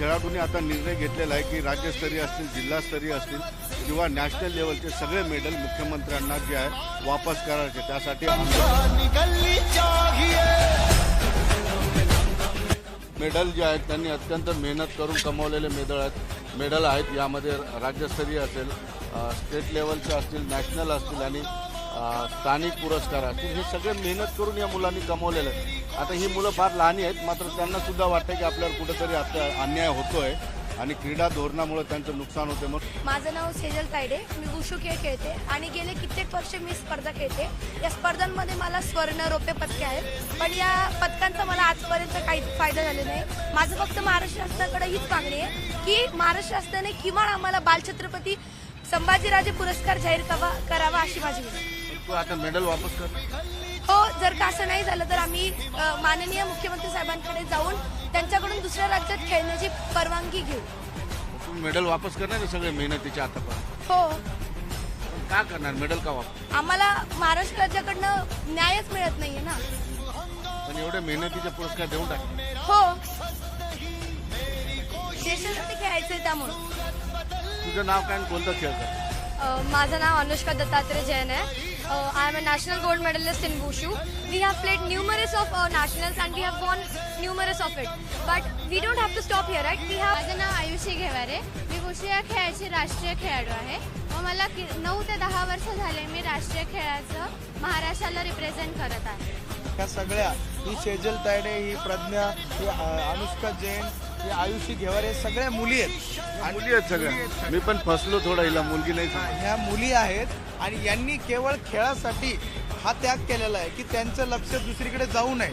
खेळाडूंनी आता निर्णय घेतलेला आहे की राज्यस्तरीय असतील, जिल्हास्तरीय असतील किंवा नॅशनल लेवलचे सगळे मेडल मुख्यमंत्र्यांना जे आहे वापस करायचे। त्यासाठी मेडल जे आहेत त्यांनी अत्यंत मेहनत करून कमवलेले मेडल आहेत। यामध्ये राज्यस्तरीय असेल, स्टेट लेवलचे असतील, नॅशनल असतील आणि स्थानिक पुरस्कार असतील, हे सगळे मेहनत करून या मुलांनी कमवलेले आहेत। आता ही मुलं फार लहान आहेत, मात्र त्यांना सुद्धा वाटतं की आपल्याला कुठेतरी आता अन्याय होतोय आणि क्रीडा धोरणामुळे त्यांचं नुकसान होते। मग माझं नाव सेजल तायडे, मी वुशू खेळ खेळते आणि गेले कित्येक वर्ष मी स्पर्धा खेळते। या स्पर्धांमध्ये मला स्वर्ण, रौप्य पदके आहेत, पण या पदकांचा मला आजपर्यंत काही फायदा झालेला नाही। माझं फक्त महाराष्ट्र शासनाकडे हीच मागणी आहे की महाराष्ट्र शासनाने किमान आम्हाला बालछत्रपती संभाजीराजे पुरस्कार जाहीर करावा अशी माझी विनंती। तू आता मेडल वापस कर। हो, जर का असं नाही झालं तर आम्ही माननीय मुख्यमंत्री साहेबांकडे जाऊन त्यांच्याकडून दुसऱ्या राज्यात खेळण्याची परवानगी घेऊ। तुम्ही मेडल वापस करणार आहे सगळे मेहनतीचे आतापर्यंत? हो। पण का करणार मेडल का वापस? आम्हाला महाराष्ट्र राज्याकडनं न्यायच मिळत नाहीये ना। पण एवढे मेहनतीचे पुरस्कार देऊन टाक। हो, देशासाठी खेळायचंय त्यामुळे। तुझं नाव काय आणि कोणता खेळ करतो? माझं नाव अनुष्का दत्तात्रय जैन आहे। I am a national gold medalist in Wushu. We have played numerous of nationals and we have won numerous of it. But we don't have to stop here, right? We have. माझं नाव आयुषी घेवारे, मी wushu या खेळाची राष्ट्रीय खेळाडू आहे व मला 9 ते 10 वर्ष झाले मी राष्ट्रीय खेळाचं महाराष्ट्राला रिप्रेझेंट करत आहे। ह्या सगळ्या, ही सेजल तायडे, ही प्रज्ञा, ही अनुष्का जैन, ही आयुषी घेवारे, सगळ्या मुली आहेत। मुली आहेत सगळ्या। मी पण फसलो थोडा, हिला मुलगी नाही समजली। ह्या मुली आहेत आणि यांनी केवळ खेळासाठी हा त्याग केलेला आहे की त्यांचं लक्ष दुसरीकडे जाऊ नये।